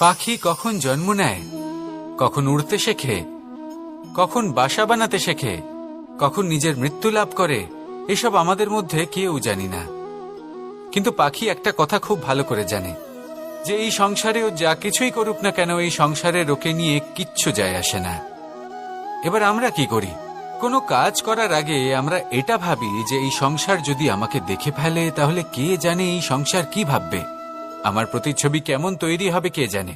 পাখি কখন জন্ম নেয়, কখন উড়তে শেখে, কখন বাসা বানাতে শেখে, কখন নিজের মৃত্যু লাভ করে, এসব আমাদের মধ্যে কেউ জানি না। কিন্তু পাখি একটা কথা খুব ভালো করে জানে, যে এই সংসারে ও যা কিছুই করুক না কেন, এই সংসারের ওকে নিয়ে কিচ্ছু যায় আসে না। এবার আমরা কি করি? কোনো কাজ করার আগে আমরা এটা ভাবি যে এই সংসার যদি আমাকে দেখে ফেলে তাহলে কে জানে এই সংসার কি ভাববে, আমার প্রতিচ্ছবি কেমন তৈরি হবে কে জানে,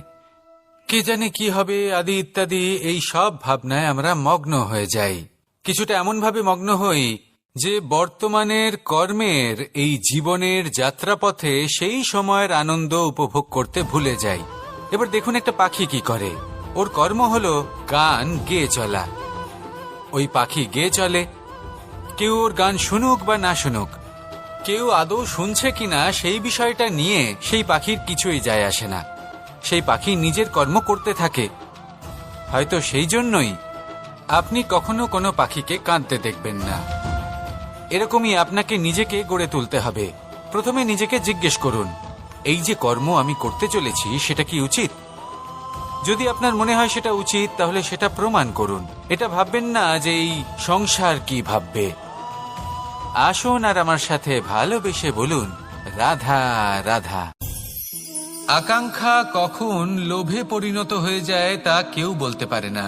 কে জানে কি হবে আদি ইত্যাদি। এই সব ভাবনায় আমরা মগ্ন হয়ে যাই। কিছুটা এমন ভাবে মগ্ন হই যে বর্তমানের কর্মের এই জীবনের যাত্রাপথে সেই সময়ের আনন্দ উপভোগ করতে ভুলে যাই। এবার দেখুন একটা পাখি কি করে, ওর কর্ম হলো গান গেয়ে চলা। ওই পাখি গেয়ে চলে, কেউ ওর গান শুনুক বা না শুনুক, কেউ আদৌ শুনছে কিনা সেই বিষয়টা নিয়ে সেই পাখির কিছুই যায় আসে না। সেই পাখি নিজের কর্ম করতে থাকে। হয়তো সেই জন্যই আপনি কখনো কোনো পাখিকে কাঁদতে দেখবেন না। এরকমই আপনাকে নিজেকে গড়ে তুলতে হবে। প্রথমে নিজেকে জিজ্ঞেস করুন, এই যে কর্ম আমি করতে চলেছি সেটা কি উচিত? যদি আপনার মনে হয় সেটা উচিত, তাহলে সেটা প্রমাণ করুন। এটা ভাববেন না যে এই সংসার কি ভাববে। আসুন আর আমার সাথে ভালোবেসে বলুন, রাধা রাধা। আকাঙ্ক্ষা কখন লোভে পরিণত হয়ে যায় তা কেউ বলতে পারে না।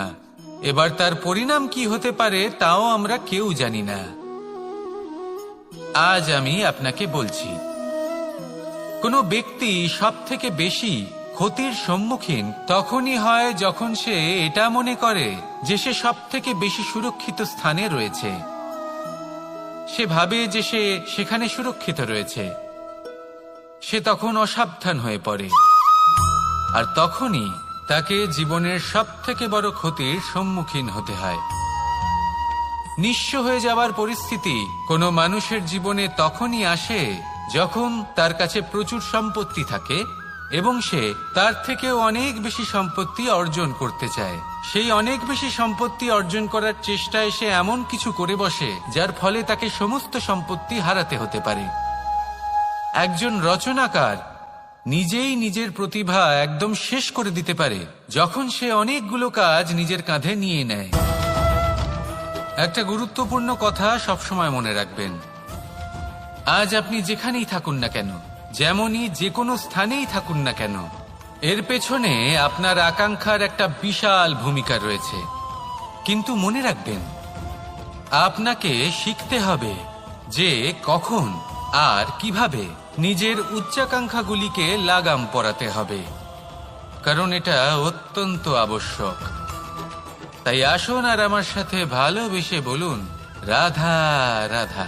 এবার তার পরিণাম কি হতে পারে তাও আমরা কেউ জানি না। আজ আমি আপনাকে বলছি, কোনো ব্যক্তি সব থেকে বেশি ক্ষতির সম্মুখীন তখনই হয় যখন সে এটা মনে করে যে সে সব থেকে বেশি সুরক্ষিত স্থানে রয়েছে। সে ভাবে যে সে সেখানে সুরক্ষিত রয়েছে। সে তখন অসাবধান হয়ে পড়ে, আর তখনই তাকে জীবনের সব থেকে বড় ক্ষতির সম্মুখীন হতে হয়। নিঃস্ব হয়ে যাওয়ার পরিস্থিতি কোনো মানুষের জীবনে তখনই আসে যখন তার কাছে প্রচুর সম্পত্তি থাকে এবং সে তার থেকেও অনেক বেশি সম্পত্তি অর্জন করতে চায়। সেই অনেক বেশি সম্পত্তি অর্জন করার চেষ্টায় সে এমন কিছু করে বসে যার ফলে তাকে সমস্ত সম্পত্তি হারাতে হতে পারে। একজন রচনাকার নিজেই নিজের প্রতিভা একদম শেষ করে দিতে পারে যখন সে অনেকগুলো কাজ নিজের কাঁধে নিয়ে নেয়। একটা গুরুত্বপূর্ণ কথা সবসময় মনে রাখবেন, আজ আপনি যেখানেই থাকুন না কেন, যেমনই যে কোনো স্থানেই থাকুন না কেন, এর পেছনে আপনার আকাঙ্ক্ষার একটা বিশাল ভূমিকা রয়েছে। কিন্তু মনে রাখবেন, আপনাকে শিখতে হবে যে কখন আর কিভাবে নিজের উচ্চাকাঙ্ক্ষাগুলিকে লাগাম পরাতে হবে, কারণ এটা অত্যন্ত আবশ্যক। তাই আসুন আর আমার সাথে ভালোবেসে বলুন, রাধা রাধা।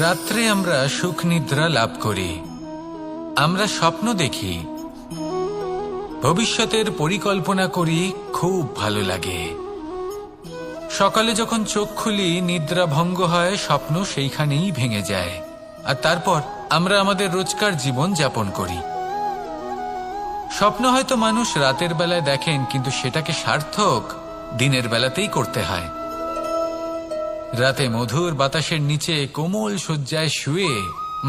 রাত্রে আমরা সুখ নিদ্রা লাভ করি, আমরা স্বপ্ন দেখি, ভবিষ্যতের পরিকল্পনা করি, খুব ভালো লাগে। সকালে যখন চোখ খুলি নিদ্রা ভঙ্গ হয়, স্বপ্ন সেইখানেই ভেঙে যায়, আর তারপর আমরা আমাদের রোজকার জীবন যাপন করি। স্বপ্ন হয়তো মানুষ রাতের বেলায় দেখেন, কিন্তু সেটাকে সার্থক দিনের বেলাতেই করতে হয়। রাতে মধুর বাতাসের নিচে কোমল শয্যায় শুয়ে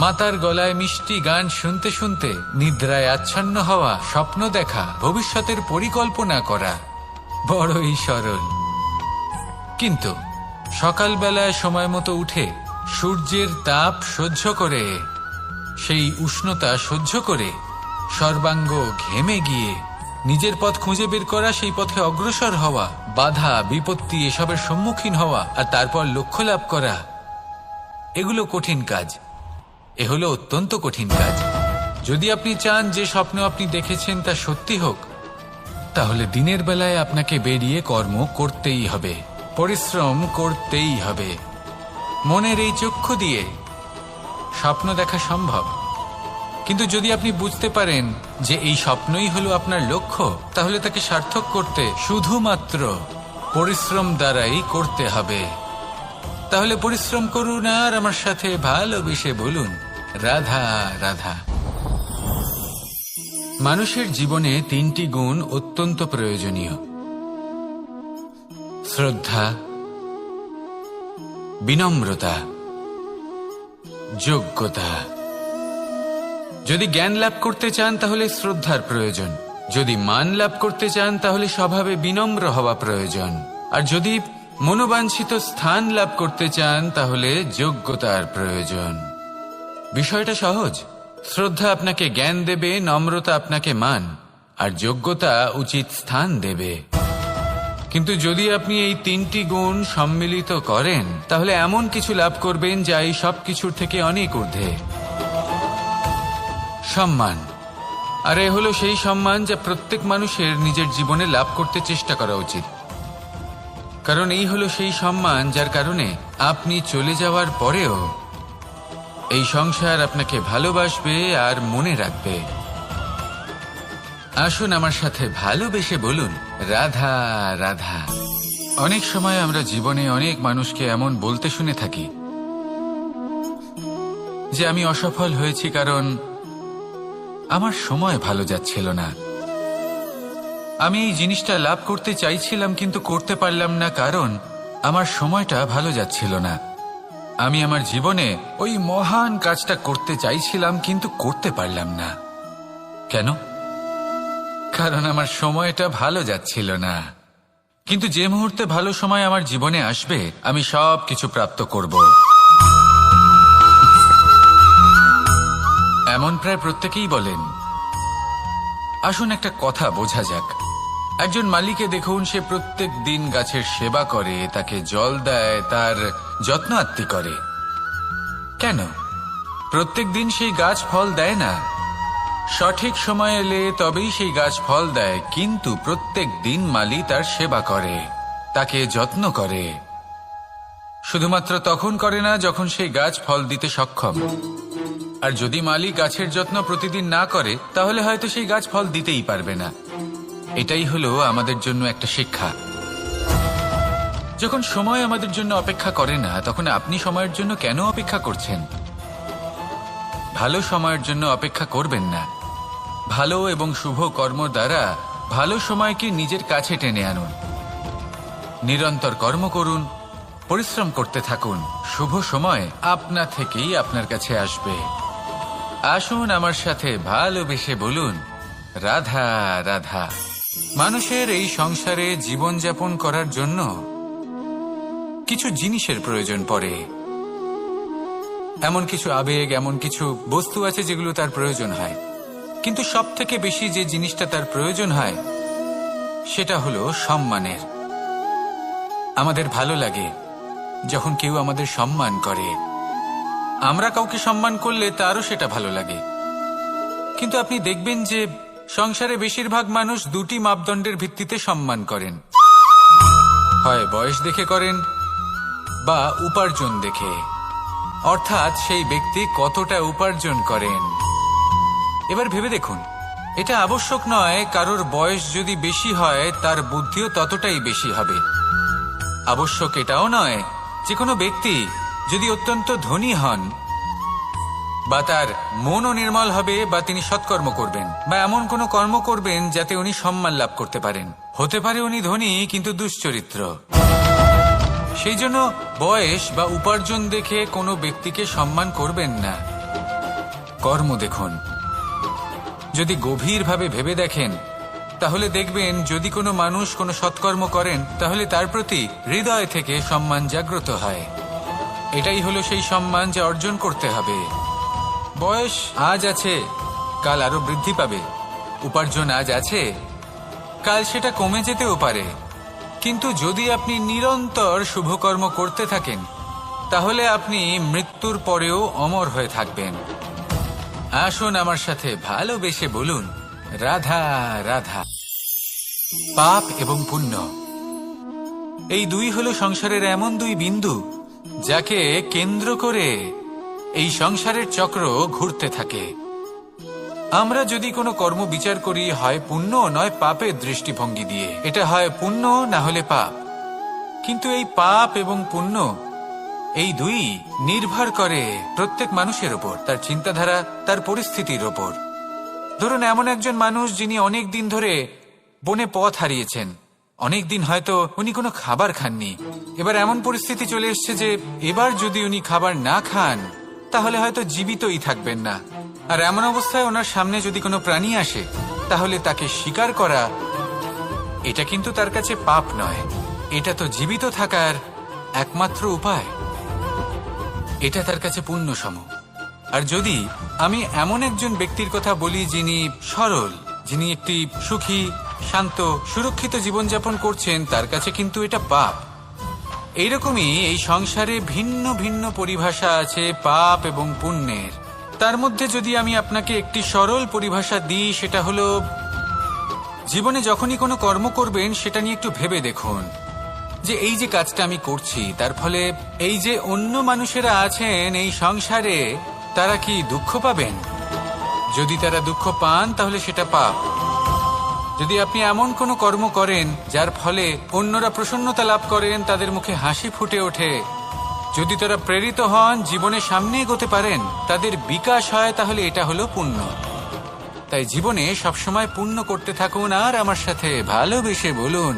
মাতার গলায় মিষ্টি গান শুনতে শুনতে নিদ্রায় আচ্ছন্ন হওয়া, স্বপ্ন দেখা, ভবিষ্যতের পরিকল্পনা করা বড়ই সরল। কিন্তু সকালবেলায় সময় মতো উঠে সূর্যের তাপ সহ্য করে, সেই উষ্ণতা সহ্য করে সর্বাঙ্গ ঘেমে গিয়ে নিজের পথ খুঁজে বের করা, সেই পথে অগ্রসর হওয়া, বাধা বিপত্তি এসবের সম্মুখীন হওয়া, আর তারপর লক্ষ্য লাভ করা, এগুলো কঠিন কাজ। এ হলো অত্যন্ত কঠিন কাজ। যদি আপনি চান যে স্বপ্ন আপনি দেখেছেন তা সত্যি হোক, তাহলে দিনের বেলায় আপনাকে বেরিয়ে কর্ম করতেই হবে, পরিশ্রম করতেই হবে। মনের এই চক্ষু দিয়ে স্বপ্ন দেখা সম্ভব, কিন্তু যদি আপনি বুঝতে পারেন যে এই স্বপ্নই হলো আপনার লক্ষ্য, তাহলে তাকে সার্থক করতে শুধুমাত্র পরিশ্রম দ্বারাই করতে হবে। তাহলে পরিশ্রম করুন আর আমার সাথে ভালোবেসে বলুন, রাধা রাধা। মানুষের জীবনে তিনটি গুণ অত্যন্ত প্রয়োজনীয়: শ্রদ্ধা, বিনম্রতা, যোগ্যতা। যদি জ্ঞান লাভ করতে চান তাহলে শ্রদ্ধার প্রয়োজন, যদি মান লাভ করতে চান তাহলে স্বভাবে বিনম্র হওয়া প্রয়োজন, আর যদি মনোবাঞ্ছিত স্থান লাভ করতে চান তাহলে যোগ্যতার প্রয়োজন। বিষয়টা সহজ। শ্রদ্ধা আপনাকে জ্ঞান দেবে, নম্রতা আপনাকে মান, আর যোগ্যতা উচিত স্থান দেবে। কিন্তু যদি আপনি এই তিনটি গুণ সম্মিলিত করেন তাহলে এমন কিছু লাভ করবেন যা এই সব কিছুর থেকে অনেক ঊর্ধ্বে। সম্মান। আর এ হলো সেই সম্মান যা প্রত্যেক মানুষের নিজের জীবনে লাভ করতে চেষ্টা করা উচিত, কারণ এই হলো সেই সম্মান যার কারণে আপনি চলে যাওয়ার পরেও এই সংসার আপনাকে ভালোবাসবে আর মনে রাখবে। আসুন আমার সাথে ভালোবেসে বলুন, রাধা রাধা। অনেক সময় আমরা জীবনে অনেক মানুষকে এমন বলতে শুনে থাকি যে আমি অসফল হয়েছি কারণ আমার সময় ভালো যাচ্ছিল না, আমি এই জিনিসটা লাভ করতে চাইছিলাম কিন্তু করতে পারলাম না কারণ আমার সময়টা ভালো যাচ্ছিল না, আমি আমার জীবনে ওই মহান কাজটা করতে চাইছিলাম কিন্তু করতে পারলাম না। কেন? কারণ আমার সময়টা ভালো যাচ্ছিল না। কিন্তু যে মুহূর্তে ভালো সময় আমার জীবনে আসবে আমি সব কিছু প্রাপ্ত করব। এমন প্রায় প্রত্যেকেই বলেন। আসুন একটা কথা বোঝা যাক। একজন মালিকে দেখুন, সে প্রত্যেক দিন গাছের সেবা করে, তাকে জল দেয়, তার যত্ন আত্তি করে। কেন? প্রত্যেক দিন সেই গাছ ফল দেয় না, সঠিক সময় এলে তবেই সেই গাছ ফল দেয়, কিন্তু প্রত্যেক দিন মালি তার সেবা করে, তাকে যত্ন করে। শুধুমাত্র তখন করে না যখন সেই গাছ ফল দিতে সক্ষম। আর যদি মালি গাছের যত্ন প্রতিদিন না করে তাহলে হয়তো সেই গাছ ফল দিতেই পারবে না। এটাই হলো আমাদের জন্য একটা শিক্ষা। যখন সময় আমাদের জন্য অপেক্ষা করে না তখন আপনি সময়ের জন্য কেন অপেক্ষা করছেন? ভালো সময়ের জন্য অপেক্ষা করবেন না। ভালো এবং শুভ কর্ম দ্বারা ভালো সময়কে নিজের কাছে টেনে আনুন। নিরন্তর কর্ম করুন, পরিশ্রম করতে থাকুন, শুভ সময় আপনা থেকেই আপনার কাছে আসবে। আসুন আমার সাথে ভালোবেসে বলুন, রাধা রাধা। মানুষের এই সংসারে জীবনযাপন করার জন্য কিছু জিনিসের প্রয়োজন পড়ে। এমন কিছু আবেগ, এমন কিছু বস্তু আছে যেগুলো তার প্রয়োজন হয়, কিন্তু সব থেকে বেশি যে জিনিসটা তার প্রয়োজন হয় সেটা হলো সম্মানের। আমাদের ভালো লাগে যখন কেউ আমাদের সম্মান করে। আমরা কাউকে সম্মান করলে তারও সেটা ভালো লাগে। কিন্তু আপনি দেখবেন যে সংসারে বেশিরভাগ মানুষ দুটি মাপদণ্ডের ভিত্তিতে সম্মান করেন, হয় বয়স দেখে করেন বা উপার্জন দেখে, অর্থাৎ সেই ব্যক্তি কতটা উপার্জন করেন। এবার ভেবে দেখুন, এটা আবশ্যক নয় কারোর বয়স যদি বেশি হয় তার বুদ্ধিও ততটাই বেশি হবে। আবশ্যক এটাও নয় যে কোনো ব্যক্তি যদি অত্যন্ত ধনী হন বা তার মনও নির্মল হবে বা তিনি সৎকর্ম করবেন বা এমন কোনো কর্ম করবেন যাতে উনি সম্মান লাভ করতে পারেন। হতে পারে উনি ধনী কিন্তু দুশ্চরিত্র। সেই জন্য বয়স বা উপার্জন দেখে কোনো ব্যক্তিকে সম্মান করবেন না। কর্ম দেখুন। যদি গভীরভাবে ভেবে দেখেন তাহলে দেখবেন যদি কোনো মানুষ কোনো সৎকর্ম করেন তাহলে তার প্রতি হৃদয় থেকে সম্মান জাগ্রত হয়। এটাই হলো সেই সম্মান যা অর্জন করতে হবে। বয়স আজ আছে, কাল আরো বৃদ্ধি পাবে। উপার্জন আজ আছে, কাল সেটা কমে যেতেও পারে। কিন্তু যদি আপনি নিরন্তর শুভকর্ম করতে থাকেন তাহলে আপনি মৃত্যুর পরেও অমর হয়ে থাকবেন। আসুন আমার সাথে ভালোবেসে বলুন, রাধা রাধা। পাপ এবং পুণ্য, এই দুই হলো সংসারের এমন দুই বিন্দু যাকে কেন্দ্র করে এই সংসারের চক্র ঘুরতে থাকে। আমরা যদি কোনো কর্ম বিচার করি হয় পুণ্য নয় পাপের দৃষ্টিভঙ্গি দিয়ে, এটা হয় পুণ্য না হলে পাপ। কিন্তু এই পাপ এবং পুণ্য এই দুই নির্ভর করে প্রত্যেক মানুষের ওপর, তার চিন্তাধারা, তার পরিস্থিতির ওপর। ধরুন এমন একজন মানুষ যিনি অনেক দিন ধরে বনে পথ হারিয়েছেন, অনেক দিন হয়তো উনি কোনো খাবার খাননি। এবার এমন পরিস্থিতি চলে এসছে যে এবার যদি উনি খাবার না খান তাহলে হয়তো জীবিতই থাকবেন না। আর এমন অবস্থায় ওনার সামনে যদি কোনো প্রাণী আসে, তাহলে তাকে শিকার করা এটা কিন্তু তার কাছে পাপ নয়। এটা তো জীবিত থাকার একমাত্র উপায়। এটা তার কাছে পুণ্য সম। আর যদি আমি এমন একজন ব্যক্তির কথা বলি যিনি সরল, যিনি একটি সুখী, শান্ত, সুরক্ষিত জীবনযাপন করছেন, তার কাছে কিন্তু এটা পাপ। এইরকমই এই সংসারে ভিন্ন ভিন্ন পরিভাষা আছে পাপ এবং পুণ্যের। তার মধ্যে যদি আমি আপনাকে একটি সরল পরিভাষা দিই, সেটা হলো, জীবনে যখনই কোনো কর্ম করবেন সেটা নিয়ে একটু ভেবে দেখুন যে এই যে কাজটা আমি করছি, তার ফলে এই যে অন্য মানুষেরা আছেন এই সংসারে, তারা কি দুঃখ পাবেন? যদি তারা দুঃখ পান তাহলে সেটা পাপ। যদি আপনি এমন কোনো কর্ম করেন যার ফলে অন্যরা প্রসন্নতা লাভ করেন, তাদের মুখে হাসি ফুটে ওঠে, যদি তারা প্রেরিত হন, জীবনে সামনে এগোতে পারেন, তাদের বিকাশ হয়, তাহলে এটা হলো পুণ্য। তাই জীবনে সবসময় পুণ্য করতে থাকুন আর আমার সাথে ভালোবেসে বলুন,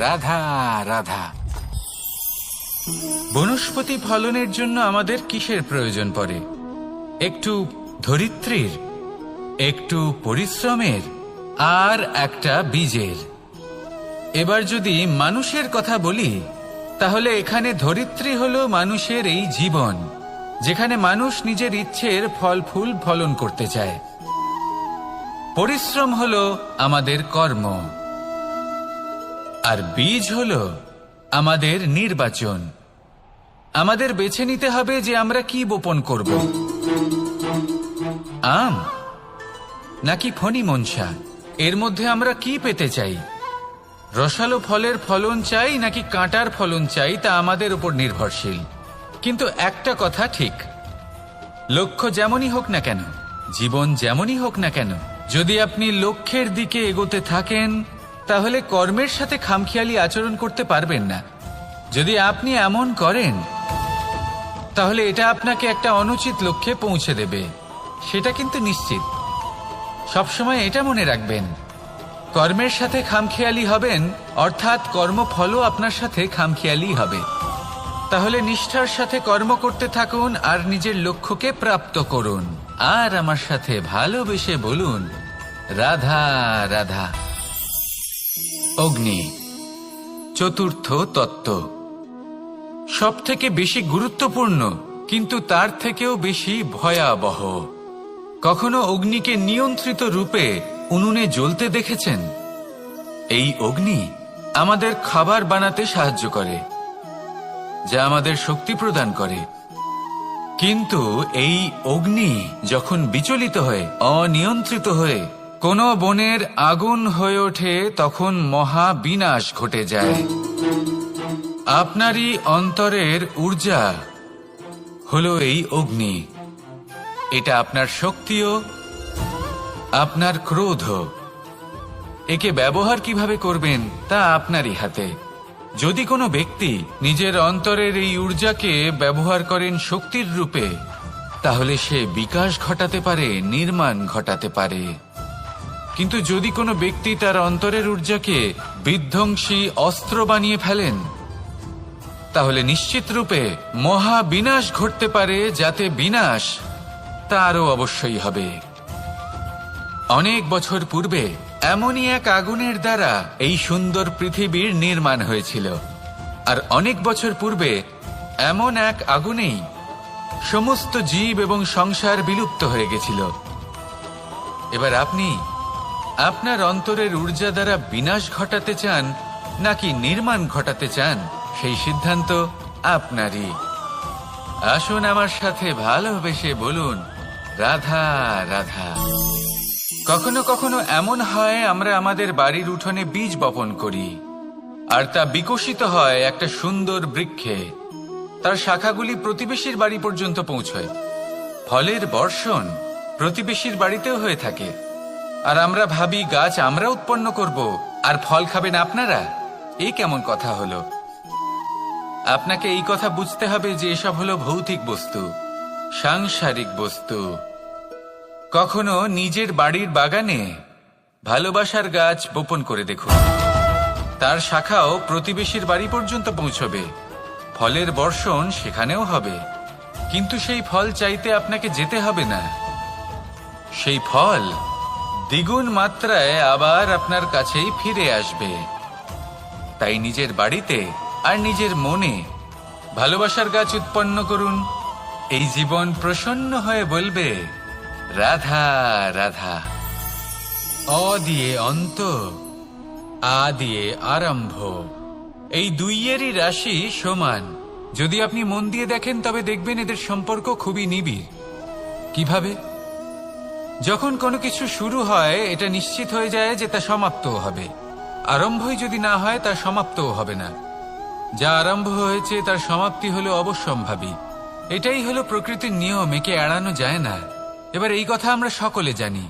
রাধা রাধা। বনস্পতি ফলনের জন্য আমাদের কিসের প্রয়োজন পড়ে? একটু ধরিত্রীর, একটু পরিশ্রমের, আর একটা বীজের। এবার যদি মানুষের কথা বলি, তাহলে এখানে ধরিত্রী হলো মানুষের এই জীবন, যেখানে মানুষ নিজের ইচ্ছের ফল ফুল ফলন করতে চায়। পরিশ্রম হলো আমাদের কর্ম, আর বীজ হলো আমাদের নির্বাচন। আমাদের বেছে নিতে হবে যে আমরা কি বপন করব, আম নাকি ফণি মনসা। এর মধ্যে আমরা কি পেতে চাই? রসালো ফলের ফলন চাই নাকি কাঁটার ফলন চাই, তা আমাদের উপর নির্ভরশীল। কিন্তু একটা কথা ঠিক, লক্ষ্য যেমনই হোক না কেন, জীবন যেমনই হোক না কেন, যদি আপনি লক্ষ্যের দিকে এগোতে থাকেন, তাহলে কর্মের সাথে খামখেয়ালি আচরণ করতে পারবেন না। যদি আপনি এমন করেন, তাহলে এটা আপনাকে একটা অনুচিত লক্ষ্যে পৌঁছে দেবে, সেটা কিন্তু নিশ্চিত। সবসময় এটা মনে রাখবেন, কর্মের সাথে খামখেয়ালি হবেন, অর্থাৎ কর্মফলও আপনার সাথে খামখেয়ালি হবে। তাহলে নিষ্ঠার সাথে কর্ম করতে থাকুন আর নিজের লক্ষ্যকে প্রাপ্ত করুন। আর আমার সাথে ভালোবেসে বলুন, রাধা রাধা। অগ্নি চতুর্থ তত্ত্ব, সব থেকে বেশি গুরুত্বপূর্ণ, কিন্তু তার থেকেও বেশি ভয়াবহ। কখনো অগ্নিকে নিয়ন্ত্রিত রূপে উনুনে জ্বলতে দেখেছেন? এই অগ্নি আমাদের খাবার বানাতে সাহায্য করে, যা আমাদের শক্তি প্রদান করে। কিন্তু এই অগ্নি যখন বিচলিত হয়ে, অনিয়ন্ত্রিত হয়ে কোনো বনের আগুন হয়ে ওঠে, তখন মহা বিনাশ ঘটে যায়। আপনারই অন্তরের ঊর্জা হলো এই অগ্নি। এটা আপনার শক্তিও, আপনার ক্রোধ। একে ব্যবহার কিভাবে করবেন তা আপনারই হাতে। যদি কোনো ব্যক্তি নিজের অন্তরের এই ঊর্জাকে ব্যবহার করেন শক্তির রূপে, তাহলে সে বিকাশ ঘটাতে পারে, নির্মাণ ঘটাতে পারে। কিন্তু যদি কোনো ব্যক্তি তার অন্তরের ঊর্জাকে বিধ্বংসী অস্ত্র বানিয়ে ফেলেন, তাহলে নিশ্চিত রূপে মহা বিনাশ ঘটতে পারে, যাতে বিনাশ তারও অবশ্যই হবে। অনেক বছর পূর্বে এমনই এক আগুনের দ্বারা এই সুন্দর পৃথিবীর নির্মাণ হয়েছিল। আর অনেক বছর পূর্বে এমন এক আগুনেই সমস্ত জীব এবং সংসার বিলুপ্ত হয়ে গেছিল। এবার আপনি আপনার অন্তরের ঊর্জা দ্বারা বিনাশ ঘটাতে চান নাকি নির্মাণ ঘটাতে চান, সেই সিদ্ধান্ত আপনারই। আসুন আমার সাথে ভালোবেসে বলুন, রাধা রাধা। কখনো কখনো এমন হয়, আমরা আমাদের বাড়ির উঠোনে বীজ বপন করি, আর তা বিকশিত হয় একটা সুন্দর বৃক্ষে। তার শাখাগুলি প্রতিবেশীর বাড়ি পর্যন্ত পৌঁছয়। ফলের বর্ষণ প্রতিবেশীর বাড়িতেও হয়ে থাকে। আর আমরা ভাবি গাছ আমরা উৎপন্ন করব আর ফল খাবেন আপনারা। এই কেমন কথা হলো? আপনাকে এই কথা বুঝতে হবে যে এসব হলো ভৌতিক বস্তু, সাংসারিক বস্তু। কখনো নিজের বাড়ির বাগানে ভালোবাসার গাছ বপন করে দেখুন, তার শাখাও প্রতিবেশীর বাড়ি পর্যন্ত পৌঁছবে, ফলের বর্ষণ সেখানেও হবে। কিন্তু সেই ফল চাইতে আপনাকে যেতে হবে না, সেই ফল দ্বিগুণ মাত্রায় আবার আপনার কাছেই ফিরে আসবে। তাই নিজের বাড়িতে আর নিজের মনে ভালোবাসার গাছ উৎপন্ন করুন। এই জীবন প্রসন্ন হয়ে বলবে, রাধা রাধা। অ দিয়ে অন্ত, আ দিয়ে আরম্ভ, এই দুইয়েরই রাশি সমান। যদি আপনি মন দিয়ে দেখেন তবে দেখবেন এদের সম্পর্ক খুবই নিবিড়। কিভাবে? যখন কোনো কিছু শুরু হয় এটা নিশ্চিত হয়ে যায় যে তা সমাপ্তও হবে। আরম্ভই যদি না হয় তা সমাপ্তও হবে না। যা আরম্ভ হয়েছে তার সমাপ্তি হলো অবশ্যম্ভাবী। এটাই হলো প্রকৃতির নিয়ম, একে এড়ানো যায় না। এবার এই কথা আমরা সকলে জানি।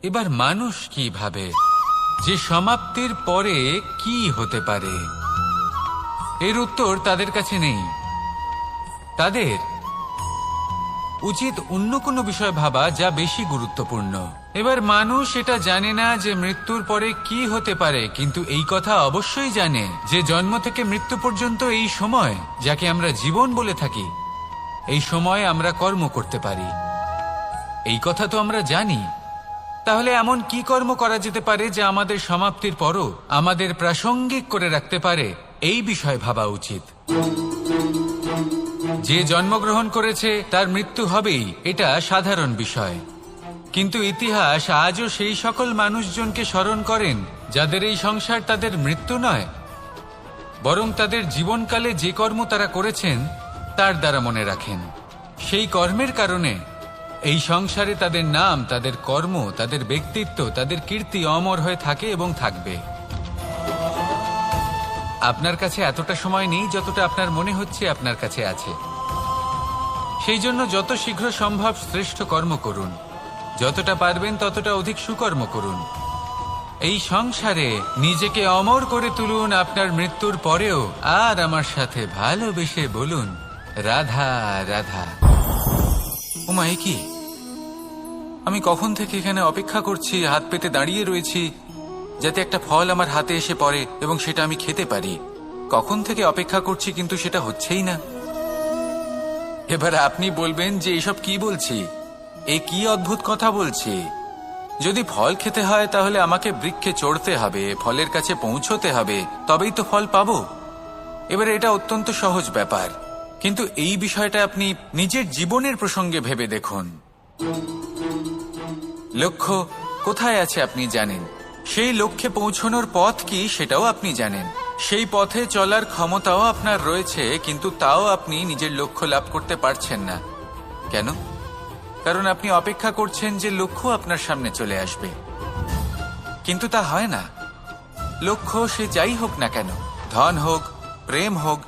এবার মানুষ কি ভাবে যে সমাপ্তির পরে কি হতে পারে, এর উত্তর তাদের কাছে নেই। তাদের উচিত অন্য কোনো বিষয় ভাবা যা বেশি গুরুত্বপূর্ণ। এবার মানুষ এটা জানে না যে মৃত্যুর পরে কি হতে পারে, কিন্তু এই কথা অবশ্যই জানে যে জন্ম থেকে মৃত্যু পর্যন্ত এই সময়, যাকে আমরা জীবন বলে থাকি, এই সময় আমরা কর্ম করতে পারি। এই কথা তো আমরা জানি। তাহলে এমন কি কর্ম করা যেতে পারে যা আমাদের সমাপ্তির পরও আমাদের প্রাসঙ্গিক করে রাখতে পারে, এই বিষয় ভাবা উচিত। যে জন্মগ্রহণ করেছে তার মৃত্যু হবেই, এটা সাধারণ বিষয়। কিন্তু ইতিহাস আজও সেই সকল মানুষজনকে স্মরণ করেন যাদের এই সংসার তাদের মৃত্যু নয়, বরং তাদের জীবনকালে যে কর্ম তারা করেছেন তার দ্বারা মনে রাখেন। সেই কর্মের কারণে এই সংসারে তাদের নাম, তাদের কর্ম, তাদের ব্যক্তিত্ব, তাদের কীর্তি অমর হয়ে থাকে এবং থাকবে। আপনার কাছে এতটা সময় নেই যতটা আপনার মনে হচ্ছে আপনার কাছে আছে। সেই জন্য যত শীঘ্র সম্ভব শ্রেষ্ঠ কর্ম করুন, যতটা পারবেন ততটা অধিক সুকর্ম করুন। এই সংসারে নিজেকে অমর করে তুলুন আপনার মৃত্যুর পরেও। আর আমার সাথে ভালোবেসে বলুন, রাধা রাধা। ওমা, এ কি? আমি কখন থেকে এখানে অপেক্ষা করছি, হাত পেতে দাঁড়িয়ে রয়েছি যাতে একটা ফল আমার হাতে এসে পড়ে এবং সেটা আমি খেতে পারি। কখন থেকে অপেক্ষা করছি, কিন্তু সেটা হচ্ছেই না। এবার আপনি বলবেন যে এসব কি বলছি, এ কি অদ্ভুত কথা বলছি। যদি ফল খেতে হয় তাহলে আমাকে বৃক্ষে চড়তে হবে, ফলের কাছে পৌঁছতে হবে, তবেই তো ফল পাবো। এবার এটা অত্যন্ত সহজ ব্যাপার, কিন্তু এই বিষয়টা আপনি নিজের জীবনের প্রসঙ্গে ভেবে দেখুন। লক্ষ্য কোথায় আছে আপনি জানেন, সেই লক্ষ্যে পৌঁছানোর পথ কি সেটাও আপনি জানেন, সেই পথে চলার ক্ষমতাও আপনার রয়েছে, কিন্তু তাও আপনি নিজের লক্ষ্য লাভ করতে পারছেন না। কেন? কারণ আপনি অপেক্ষা করছেন যে লক্ষ্য আপনার সামনে চলে আসবে, কিন্তু তা হয় না। লক্ষ্য সে যাই হোক না কেন, ধন হোক, প্রেম হোক,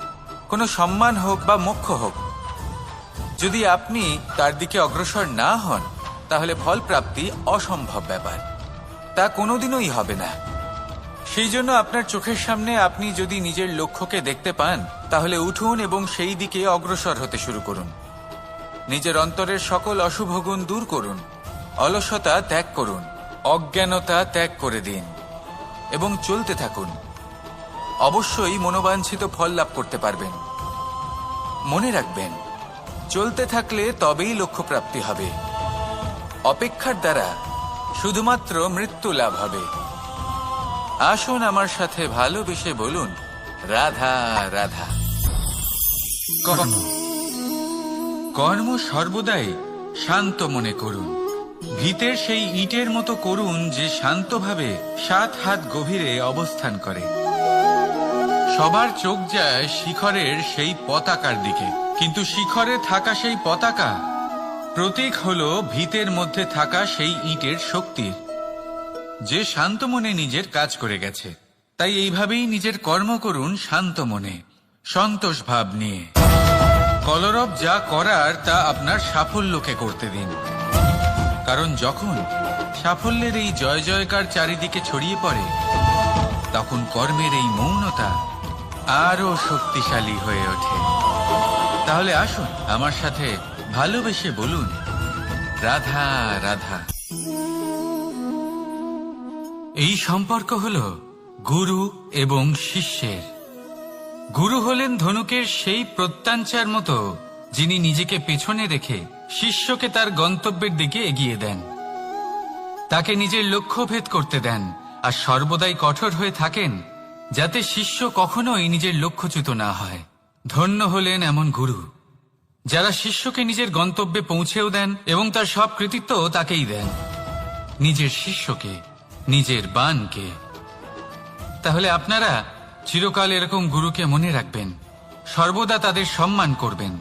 কোনো সম্মান হোক বা মোক্ষ হোক, যদি আপনি তার দিকে অগ্রসর না হন তাহলে ফল প্রাপ্তি অসম্ভব ব্যাপার, তা কোনোদিনই হবে না। সেই জন্য আপনার চোখের সামনে আপনি যদি নিজের লক্ষ্যকে দেখতে পান তাহলে উঠুন এবং সেই দিকে অগ্রসর হতে শুরু করুন। নিজের অন্তরের সকল অশুভ গুণ দূর করুন, অলসতা ত্যাগ করুন, অজ্ঞানতা ত্যাগ করে দিন এবং চলতে থাকুন। অবশ্যই মনোবাঞ্ছিত ফল লাভ করতে পারবেন। মনে রাখবেন, চলতে থাকলে তবেই লক্ষ্য প্রাপ্তি হবে। অপেক্ষার দ্বারা শুধুমাত্র মৃত্যু লাভ হবে। আসুন আমার সাথে ভালোবেসে বলুন, রাধা রাধা। কর্ম সর্বদাই শান্ত মনে করুন। ভিতের সেই ইটের মতো করুন যে শান্তভাবে 7 হাত গভীরে অবস্থান করে। সবার চোখ যায় শিখরের সেই পতাকার দিকে, কিন্তু শিখরে থাকা সেই পতাকা প্রতীক হলো ভিতের মধ্যে থাকা সেই ইটের শক্তির, যে শান্ত মনে নিজের কাজ করে গেছে। তাই এইভাবেই নিজের কর্ম করুন শান্ত মনে, সন্তোষ ভাব নিয়ে। কলরব যা করার তা আপনার সাফল্যকে করতে দিন, কারণ যখন সাফল্যের এই জয় জয়কার চারিদিকে ছড়িয়ে পড়ে তখন কর্মের এই মৌনতা আরো শক্তিশালী হয়ে ওঠে। তাহলে আসুন আমার সাথে ভালোবেসে বলুন, রাধা রাধা। এই সম্পর্ক হল গুরু এবং শিষ্যের। গুরু হলেন ধনুকের সেই প্রত্যাঞ্চার মতো যিনি নিজেকে পেছনে রেখে শিষ্যকে তার গন্তব্যের দিকে এগিয়ে দেন, তাকে নিজের লক্ষ্য ভেদ করতে দেন, আর সর্বদাই কঠোর হয়ে থাকেন যাতে শিষ্য কখনোই নিজের লক্ষ্যচ্যুত না হয়। ধন্য হলেন এমন গুরু যারা শিষ্যকে নিজের গন্তব্যে পৌঁছেও দেন এবং তার সব কৃতিত্ব তাকেই দেন, নিজের শিষ্যকে, নিজের বাণকে। তাহলে আপনারা চিরকাল এরকম গুরুকে মনে রাখবেন, সর্বদা তাদের সম্মান করবেন,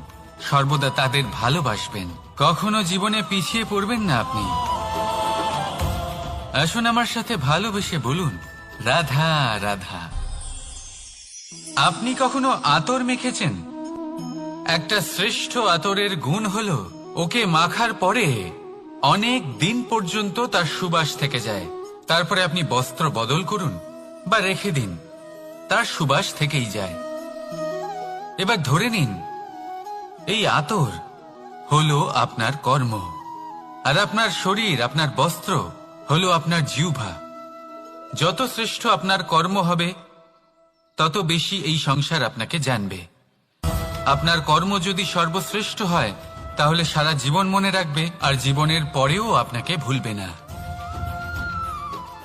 সর্বদা তাদের ভালোবাসবেন, কখনো জীবনে পিছিয়ে পড়বেন না আপনি। আসুন আমার সাথে ভালোবেসে বলুন, রাধা রাধা। আপনি কখনো আতর মেখেছেন? একটা শ্রেষ্ঠ আতরের গুণ হলো ওকে মাখার পরে অনেক দিন পর্যন্ত তার সুবাস থেকে যায়। তারপরে আপনি বস্ত্র বদল করুন বা রেখে দিন, তার সুবাস থেকেই যায়। এবার ধরে নিন এই আতর হলো আপনার কর্ম, আর আপনার শরীর, আপনার বস্ত্র হলো আপনার জিহ্বা। যত শ্রেষ্ঠ আপনার কর্ম হবে তত বেশি এই সংসার আপনাকে জানবে। আপনার কর্ম যদি সর্বশ্রেষ্ঠ হয় তাহলে সারা জীবন মনে রাখবে, আর জীবনের পরেও আপনাকে ভুলবে না।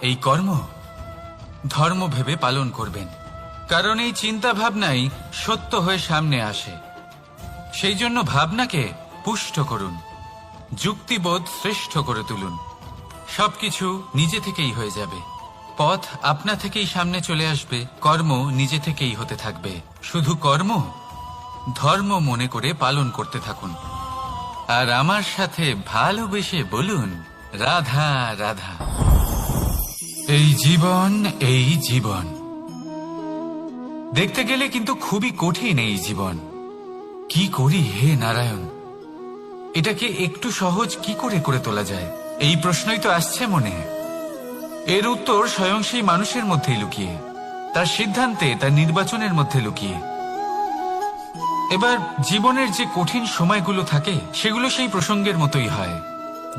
এই কর্ম ধর্ম ভেবে পালন করবেন, কারণ এই চিন্তা ভাবনাই সত্য হয়ে সামনে আসে। সেই জন্য ভাবনাকে পুষ্ট করুন, যুক্তিবোধ শ্রেষ্ঠ করে তুলুন, সবকিছু নিজে থেকেই হয়ে যাবে। পথ আপনা থেকেই সামনে চলে আসবে, কর্ম নিজে থেকেই হতে থাকবে। শুধু কর্ম ধর্ম মনে করে পালন করতে থাকুন, আর আমার সাথে ভালোবেসে বলুন, রাধা রাধা। এই জীবন, এই জীবন দেখতে গেলে কিন্তু খুবই কঠিন। এই জীবন কি করি হে নারায়ণ, এটাকে একটু সহজ কি করে করে তোলা যায়, এই প্রশ্নই তো আসছে মনে। এর উত্তর স্বয়ং সেই মানুষের মধ্যেই লুকিয়ে, তার সিদ্ধান্তে, তার নির্বাচনের মধ্যে লুকিয়ে। এবার জীবনের যে কঠিন সময়গুলো থাকে সেগুলো সেই প্রসঙ্গের মতোই হয়।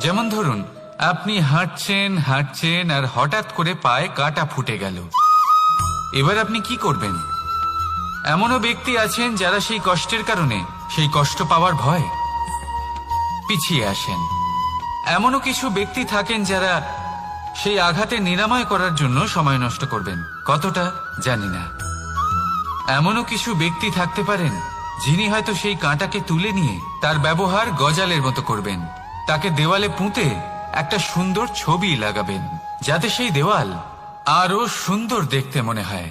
যেমন ধরুন, আপনি হাঁটছেন হাঁটছেন আর হঠাৎ করে পায়ে কাঁটা ফুটে গেল। এবার আপনি কি করবেন? এমনও ব্যক্তি আছেন যারা সেই কষ্টের কারণে, সেই কষ্ট পাওয়ার ভয় পিছিয়ে আসেন। এমনও কিছু ব্যক্তি থাকেন যারা সেই আঘাতে নিরাময় করার জন্য সময় নষ্ট করবেন, কতটা জানি না। এমনও কিছু ব্যক্তি থাকতে পারেন যিনি হয়তো সেই কাঁটাকে তুলে নিয়ে তার ব্যবহার গজালের মতো করবেন, তাকে দেওয়ালে পুঁতে একটা সুন্দর ছবি লাগাবেন যাতে সেই দেওয়াল আরো সুন্দর দেখতে মনে হয়।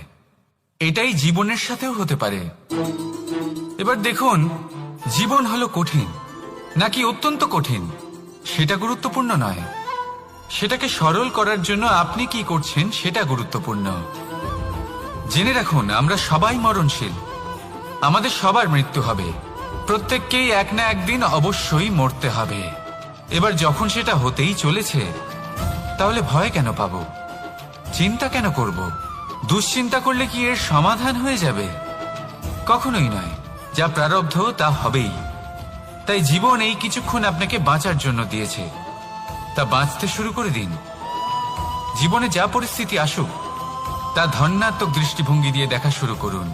এটাই জীবনের সাথেও হতে পারে। এবার দেখুন, জীবন হলো কঠিন নাকি অত্যন্ত কঠিন সেটা গুরুত্বপূর্ণ নয়, সেটাকে সরল করার জন্য আপনি কি করছেন সেটা গুরুত্বপূর্ণ। জেনে রাখুন, আমরা সবাই মরণশীল, আমাদের সবার মৃত্যু হবে, প্রত্যেককেই এক না একদিন অবশ্যই মরতে হবে। এবার যখন সেটা হতেই চলেছে তাহলে ভয় কেন পাবো, চিন্তা কেন করব? দুশ্চিন্তা করলে কি এর সমাধান হয়ে যাবে? কখনোই নয়। যা প্রারব্ধ তা হবেই। তাই জীবন এই কিছুক্ষণ আপনাকে বাঁচার জন্য দিয়েছে, তা বাঁচতে শুরু করে দিন। জীবনে যা পরিস্থিতি আসুক তা ধন্যাত্মক দৃষ্টিভঙ্গি দিয়ে দেখা শুরু করুন।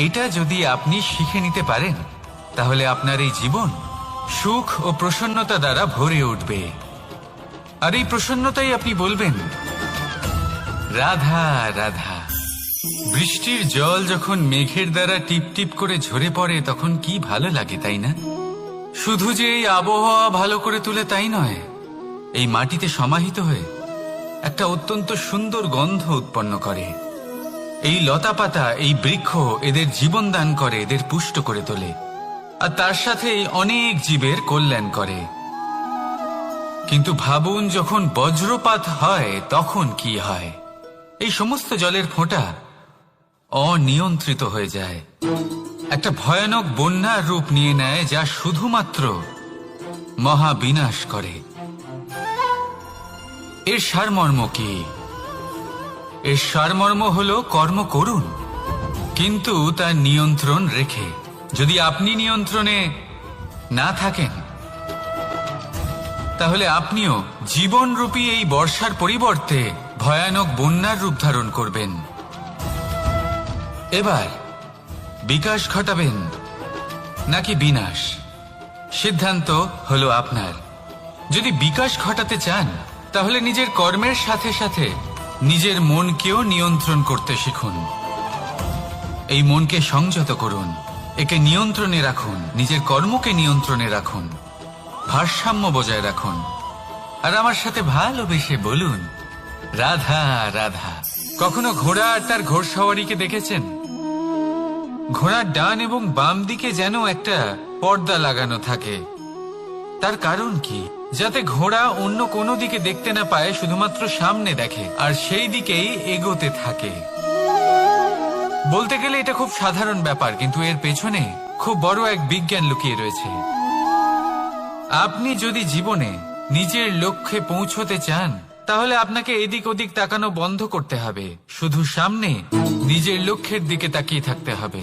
এটা যদি আপনি শিখে নিতে পারেন তাহলে আপনার এই জীবন সুখ ও প্রসন্নতা দ্বারা ভরে উঠবে। আর এই প্রসন্নতাই আপনি বলবেন, রাধা রাধা। বৃষ্টির জল যখন মেঘের দ্বারা টিপ টিপ করে ঝরে পড়ে তখন কি ভালো লাগে, তাই না? শুধু যে এই আবহাওয়া ভালো করে তুলে তাই নয়, এই মাটিতে সমাহিত হয়ে একটা অত্যন্ত সুন্দর গন্ধ উৎপন্ন করে। এই লতা পাতা, এই বৃক্ষ এদের জীবন দান করে, এদের পুষ্ট করে তোলে, আর তার সাথে অনেক জীবের কল্যাণ করে। কিন্তু ভাবুন, যখন বজ্রপাত হয় তখন কি হয়? এই সমস্ত জলের ফোঁটা অনিয়ন্ত্রিত হয়ে যায়, একটা ভয়ানক বন্যার রূপ নিয়ে নেয় যা শুধুমাত্র মহাবিনাশ করে। এর সারমর্ম কি? এর সারমর্ম হলো কর্ম করুন, কিন্তু তার নিয়ন্ত্রণ রেখে। যদি আপনি নিয়ন্ত্রণে না থাকেন তাহলে আপনিও জীবনরূপী এই বর্ষার পরিবর্তে ভয়ানক বন্যার রূপ ধারণ করবেন। এবার বিকাশ ঘটাবেন নাকি বিনাশ, সিদ্ধান্ত হলো আপনার। যদি বিকাশ ঘটাতে চান তাহলে নিজের কর্মের সাথে সাথে নিজের মনকেও নিয়ন্ত্রণ করতে শিখুন। এই মনকে সংযত করুন, একে নিয়ন্ত্রণে রাখুন, নিজের কর্মকে নিয়ন্ত্রণে রাখুন, ভারসাম্য বজায় রাখুন। আর আমার সাথে ভালোবেসে বলুন, রাধা রাধা। কখনো ঘোড়া আর তার ঘোড়সওয়ারিকে দেখেছেন? ঘোড়ার ডান এবং বাম দিকে যেন একটা পর্দা লাগানো থাকে। তার কারণ কি? যাতে ঘোড়া অন্য কোনো দিকে দেখতে না পায়, শুধুমাত্র সামনে দেখে আর সেই দিকেই এগোতে থাকে। বলতে গেলে এটা খুব সাধারণ ব্যাপার, কিন্তু এর পেছনে খুব বড় এক বিজ্ঞান লুকিয়ে রয়েছে। আপনি যদি জীবনে নিজের লক্ষ্যে পৌঁছতে চান তাহলে আপনাকে এদিক ওদিক তাকানো বন্ধ করতে হবে, শুধু সামনে নিজের লক্ষ্যের দিকে তাকিয়ে থাকতে হবে।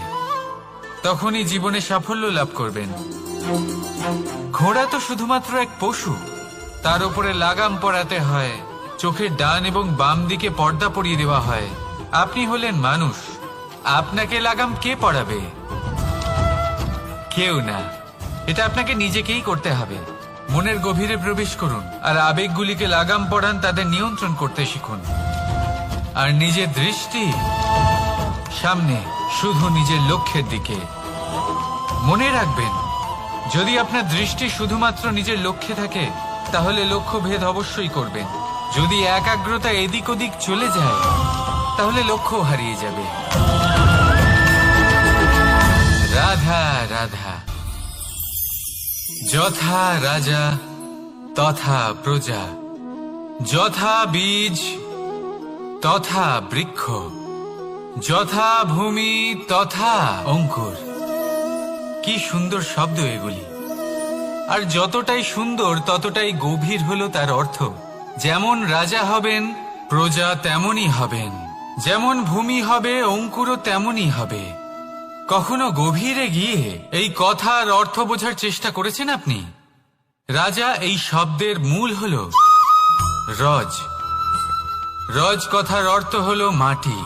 তখনই জীবনে সাফল্য লাভ করবেন। ঘোড়া তো শুধুমাত্র এক পশু, তার উপরে লাগাম পরাতে হয়, চোখের ডান এবং বাম দিকে পর্দা পরিয়ে দেওয়া হয়। আপনি হলেন মানুষ, আপনাকে লাগাম কে পরাবে? কেউ না। এটা আপনাকে নিজেকেই করতে হবে। মনের গভীরে প্রবেশ করুন আর আবেগগুলিকে লাগাম পরান, তাদের নিয়ন্ত্রণ করতে শিখুন। আর নিজের দৃষ্টি সামনে, শুধু নিজের লক্ষ্যের দিকে। মনে রাখবেন, যদি আপনার দৃষ্টি শুধুমাত্র নিজের লক্ষ্যে থাকে তাহলে লক্ষ্য ভেদ অবশ্যই করবেন। যদি একাগ্রতা এদিক ওদিক চলে যায় তাহলে লক্ষ্য হারিয়ে যাবে। রাধা রাধা। যথা রাজা তথা প্রজা, যথা বীজ তথা বৃক্ষ, যথা ভূমি তথা অঙ্কুর। কি সুন্দর শব্দ এগুলি! আর যতটাই সুন্দর ততটাই গভীর হলো তার অর্থ। যেমন রাজা হবেন, প্রজা তেমনই হবেন। যেমন ভূমি হবে, অঙ্কুরও তেমনই হবে। কখনো গভীরে গিয়ে এই কথার অর্থ বোঝার চেষ্টা করেছেন আপনি? রাজা এই শব্দের মূল হল রজ। রজ কথার অর্থ হল মাটি।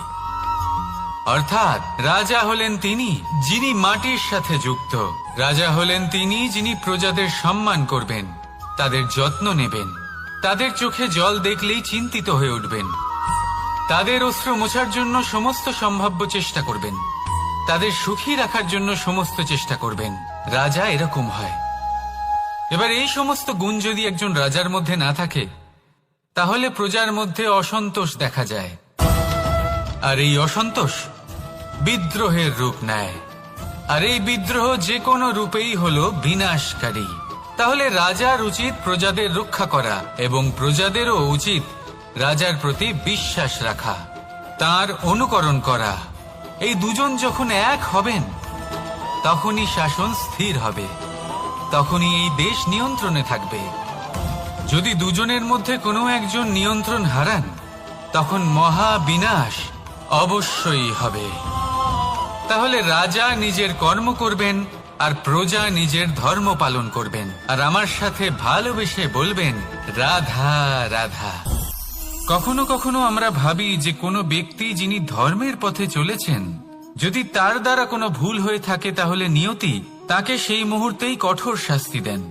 অর্থাৎ রাজা হলেন তিনি যিনি মাটির সাথে যুক্ত। রাজা হলেন তিনি যিনি প্রজাদের সম্মান করবেন, তাদের যত্ন নেবেন, তাদের চোখে জল দেখলেই চিন্তিত হয়ে উঠবেন, তাদের অশ্রু মোছার জন্য সমস্ত সম্ভাব্য চেষ্টা করবেন, তাদের সুখী রাখার জন্য সমস্ত চেষ্টা করবেন। রাজা এরকম হয়। এবার এই সমস্ত গুণ যদি একজন রাজার মধ্যে না থাকে তাহলে প্রজার মধ্যে অসন্তোষ দেখা যায়। আর এই অসন্তোষ বিদ্রোহের রূপ নেয়। আর এই বিদ্রোহ যে কোনো রূপেই হলো বিনাশকারী। তাহলে রাজার উচিত প্রজাদের রক্ষা করা এবং প্রজাদেরও উচিত রাজার প্রতি বিশ্বাস রাখা, তার অনুকরণ করা। এই দুজন যখন এক হবেন তখনই শাসন স্থির হবে, তখনই এই দেশ নিয়ন্ত্রণে থাকবে। যদি দুজনের মধ্যে কোনো একজন নিয়ন্ত্রণ হারান তখন মহা বিনাশ অবশ্যই হবে। তাহলে রাজা নিজের কর্ম করবেন আর প্রজা নিজের ধর্ম পালন করবেন। আর আমার সাথে ভালোবেসে বলবেন, রাধা রাধা। কখনো কখনো আমরা ভাবি যে কোনো ব্যক্তি যিনি ধর্মের পথে চলেছেন, যদি তার দ্বারা কোনো ভুল হয়ে থাকে তাহলে নিয়তি তাকে সেই মুহূর্তেই কঠোর শাস্তি দেন।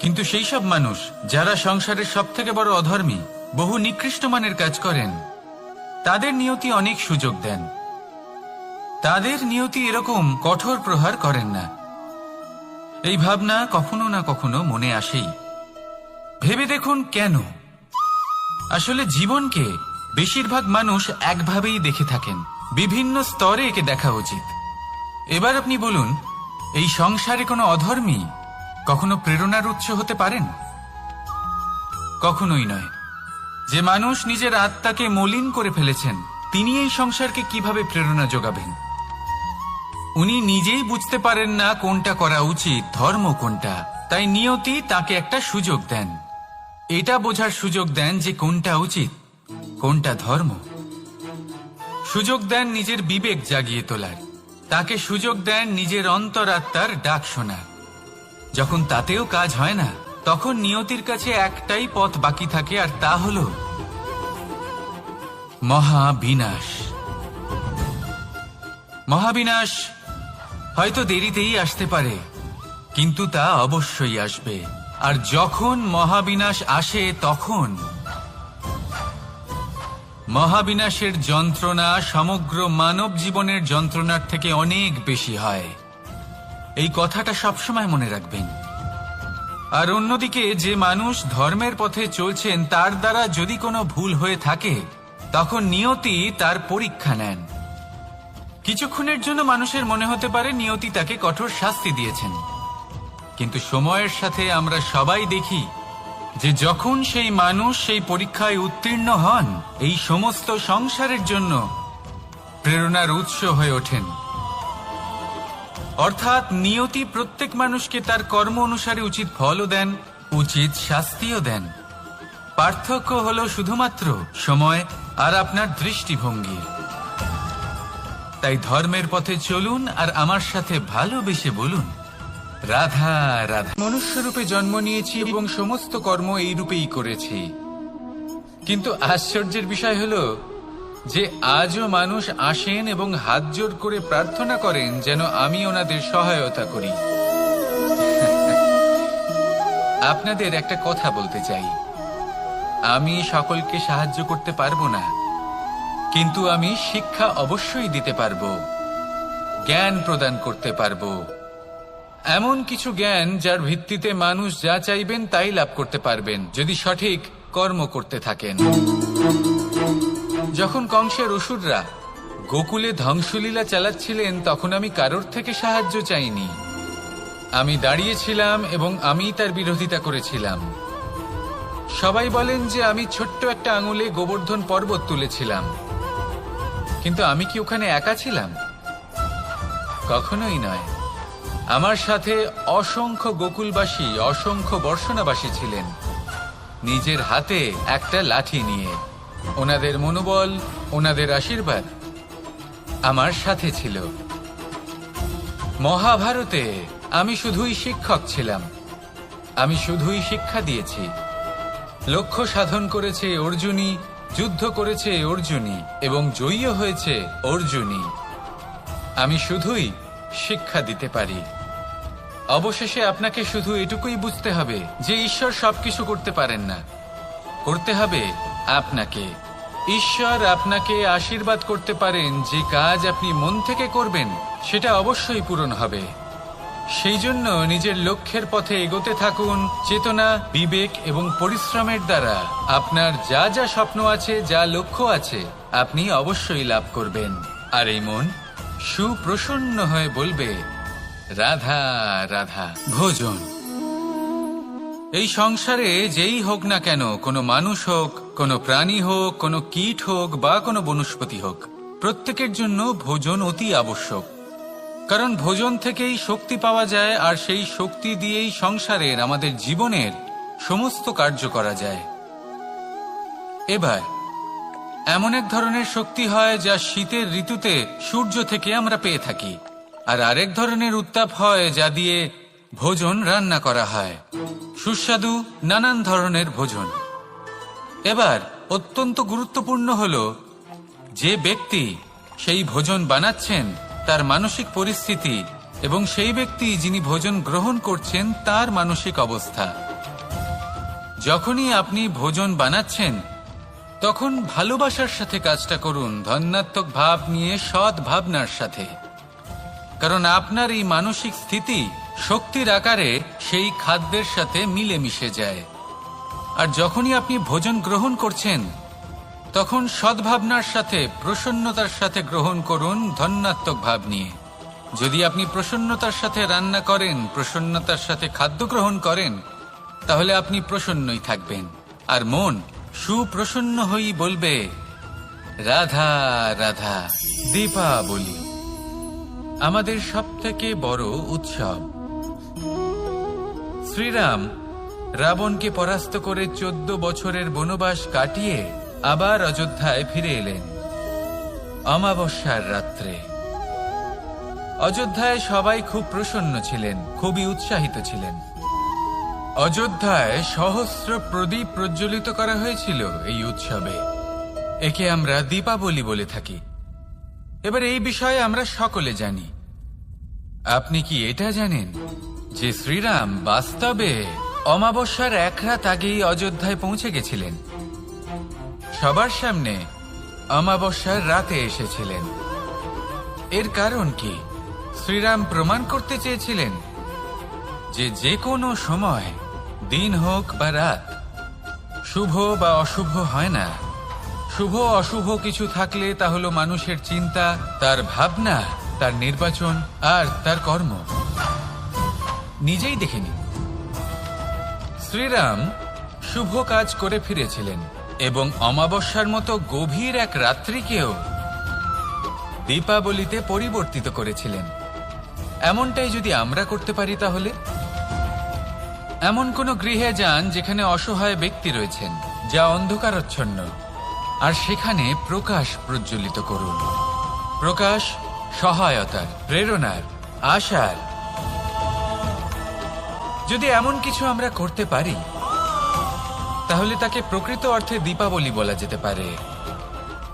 কিন্তু সেই সব মানুষ যারা সংসারের সবথেকে বড় অধর্মী, বহু নিকৃষ্ট মানের কাজ করেন, তাদের নিয়তি অনেক সুযোগ দেন। তাদের নিয়তি এরকম কঠোর প্রহার করেন না। এই ভাবনা কখনো না কখনো মনে আসেই। ভেবে দেখুন কেন? আসলে জীবনকে বেশিরভাগ মানুষ একভাবেই দেখে থাকেন, বিভিন্ন স্তরে একে দেখা উচিত। এবার আপনি বলুন, এই সংসারে কোনো অধর্মী কখনো প্রেরণার উৎস হতে পারেন? কখনোই নয়। যে মানুষ নিজের আত্মাকে মলিন করে ফেলেছেন তিনি এই সংসারকে কিভাবে প্রেরণা যোগাবেন? উনি নিজেই বুঝতে পারেন না কোনটা করা উচিত, ধর্ম কোনটা। তাই নিয়তি তাকে একটা সুযোগ দেন, এটা বোঝার সুযোগ দেন যে কোনটা উচিত, কোনটা ধর্ম। সুযোগ দেন নিজের বিবেক জাগিয়ে তোলার, তাকে সুযোগ দেন নিজের অন্তরাত্মার ডাক শোনার। যখন তাতেও কাজ হয় না তখন নিয়তির কাছে একটাই পথ বাকি থাকে, আর তা হল মহাবিনাশ। মহাবিনাশ হয়তো দেরিতেই আসতে পারে, কিন্তু তা অবশ্যই আসবে। আর যখন মহাবিনাশ আসে তখন মহাবিনাশের যন্ত্রণা সমগ্র মানব জীবনের যন্ত্রণার থেকে অনেক বেশি হয়। এই কথাটা সবসময় মনে রাখবেন। আর অন্যদিকে যে মানুষ ধর্মের পথে চলছেন তার দ্বারা যদি কোনো ভুল হয়ে থাকে তখন নিয়তি তার পরীক্ষা নেন। কিছুক্ষণের জন্য মানুষের মনে হতে পারে নিয়তি তাকে কঠোর শাস্তি দিয়েছেন, কিন্তু সময়ের সাথে আমরা সবাই দেখি যে যখন সেই মানুষ সেই পরীক্ষায় উত্তীর্ণ হন, এই সমস্ত সংসারের জন্য প্রেরণার উৎস হয়ে ওঠেন। অর্থাৎ নিয়তি প্রত্যেক মানুষকে তার কর্ম অনুসারে উচিত ফলও দেন, উচিত শাস্তিও দেন। পার্থক্য হলো শুধুমাত্র সময় আর আপনার দৃষ্টিভঙ্গি। তাই ধর্মের পথে চলুন আর আমার সাথে ভালোবেসে বলুন, রাধা রাধা। মনুষ্যরূপে জন্ম নিয়েছি এবং সমস্ত কর্ম এই রূপেই করেছি, কিন্তু আশ্চর্যের বিষয় হলো যে আজও মানুষ আসেন এবং হাত জোর করে প্রার্থনা করেন যেন আমি ওনাদের সহায়তা করি। আপনাদের একটা কথা বলতে চাই, আমি সকলকে সাহায্য করতে পারবো না, কিন্তু আমি শিক্ষা অবশ্যই দিতে পারবো, জ্ঞান প্রদান করতে পারবো। এমন কিছু জ্ঞান যার ভিত্তিতে মানুষ যা চাইবেন তাই লাভ করতে পারবেন যদি সঠিক কর্ম করতে থাকেন। যখন কংসের অসুররা গোকুলে ধ্বংসলীলা চালাচ্ছিলেন তখন আমি কারোর থেকে সাহায্য চাইনি। আমি দাঁড়িয়েছিলাম এবং আমি তার বিরোধিতা করেছিলাম। সবাই বলেন যে আমি ছোট্ট একটা আঙুলে গোবর্ধন পর্বত তুলেছিলাম, কিন্তু আমি কি ওখানে একা ছিলাম? কখনোই নয়। আমার সাথে অসংখ্য গোকুলবাসী, অসংখ্য বর্ষণাবাসী ছিলেন, নিজের হাতে একটা লাঠি নিয়ে। ওনাদের মনোবল, ওনাদের আশীর্বাদ আমার সাথে ছিল। মহাভারতে আমি শুধুই শিক্ষক ছিলাম, আমি শুধুই শিক্ষা দিয়েছি। লক্ষ্য সাধন করেছে অর্জুনই, যুদ্ধ করেছে অর্জুনই এবং জয়ীও হয়েছে অর্জুনই। আমি শুধুই শিক্ষা দিতে পারি। অবশেষে আপনাকে শুধু এটুকুই বুঝতে হবে যে ঈশ্বর সবকিছু করতে পারেন না, করতে হবে আপনাকে। ঈশ্বর আপনাকে আশীর্বাদ করতে পারেন যে কাজ আপনি মন থেকে করবেন সেটা অবশ্যই পূরণ হবে। সেই জন্য নিজের লক্ষ্যের পথে এগোতে থাকুন। চেতনা, বিবেক এবং পরিশ্রমের দ্বারা আপনার যা যা স্বপ্ন আছে, যা লক্ষ্য আছে, আপনি অবশ্যই লাভ করবেন। আর এই মন সুপ্রসন্ন হয়ে বলবে, রাধা রাধা। ভোজন এই সংসারে যেই হোক না কেন, কোনো মানুষ হোক, কোনো প্রাণী হোক, কোনো কীট হোক বা কোনো বনস্পতি হোক, প্রত্যেকের জন্য ভোজন অতি আবশ্যক। কারণ ভোজন থেকেই শক্তি পাওয়া যায়, আর সেই শক্তি দিয়েই সংসারের, আমাদের জীবনের সমস্ত কার্য করা যায়। এবার এমন এক ধরনের শক্তি হয় যা শীতের ঋতুতে সূর্য থেকে আমরা পেয়ে থাকি, আর আরেক ধরনের উত্তাপ হয় যা দিয়ে ভোজন রান্না করা হয়, সুস্বাদু নানান ধরনের ভোজন। এবার অত্যন্ত গুরুত্বপূর্ণ হলো যে ব্যক্তি সেই ভোজন বানাচ্ছেন তার মানসিক পরিস্থিতি এবং সেই ব্যক্তি যিনি ভোজন গ্রহণ করছেন তার মানসিক অবস্থা। যখনই আপনি ভোজন বানাচ্ছেন তখন ভালোবাসার সাথে কাজটা করুন, ধন্যাত্মক ভাব নিয়ে, সৎ ভাবনার সাথে। কারণ আপনার এই মানসিক স্থিতি শক্তির আকারে সেই খাদ্যের সাথে মিলে মিশে যায়। আর যখনই আপনি ভোজন গ্রহণ করছেন তখন সদ্ভাবনার সাথে, প্রসন্নতার সাথে গ্রহণ করুন, ধন্যাত্মক ভাব নিয়ে। যদি আপনি প্রসন্নতার সাথে রান্না করেন, প্রসন্নতার সাথে খাদ্য গ্রহণ করেন, তাহলে আপনি প্রসন্নই থাকবেন। আর মন সুপ্রসন্ন হয়েই বলবে, রাধা রাধা। দীপাবলি আমাদের সবথেকে বড় উৎসব। শ্রীরাম রাবণকে পরাস্ত করে 14 বছরের বনবাস কাটিয়ে আবার অযোধ্যায় ফিরে এলেন অমাবস্যার রাত্রে। অযোধ্যায় সবাই খুব প্রসন্ন ছিলেন, খুবই উৎসাহিত ছিলেন। অযোধ্যায় সহস্র প্রদীপ প্রজ্বলিত করা হয়েছিল এই উৎসবে। একে আমরা দীপাবলি বলে থাকি। এবার এই বিষয়ে আমরা সকলে জানি। আপনি কি এটা জানেন যে শ্রীরাম বাস্তবে অমাবস্যার এক রাত আগেই অযোধ্যায় পৌঁছে গেছিলেন? সবার সামনে অমাবস্যার রাতে এসেছিলেন। এর কারণ কি? শ্রীরাম প্রমাণ করতে চেয়েছিলেন যে যে কোনো সময়, দিন হোক বা রাত, শুভ বা অশুভ হয় না। শুভ অশুভ কিছু থাকলে তা হলো মানুষের চিন্তা, তার ভাবনা, তার নির্বাচন আর তার কর্ম। নিজেই দেখে নিন, শ্রীরাম শুভ কাজ করে ফিরেছিলেন এবং অমাবস্যার মতো গভীর এক রাত্রিকেও দীপাবলিতে পরিবর্তিত করেছিলেন। এমনটাই যদি আমরা করতে পারি, তাহলে এমন কোন গৃহে যান যেখানে অসহায় ব্যক্তি রয়েছেন, যা অন্ধকারাচ্ছন্ন, আর সেখানে প্রকাশ প্রজ্বলিত করুন। প্রকাশ সহায়তার, প্রেরণার, আশার। যদি এমন কিছু আমরা করতে পারি, তাহলে তাকে প্রকৃত অর্থে দীপাবলি বলা যেতে পারে।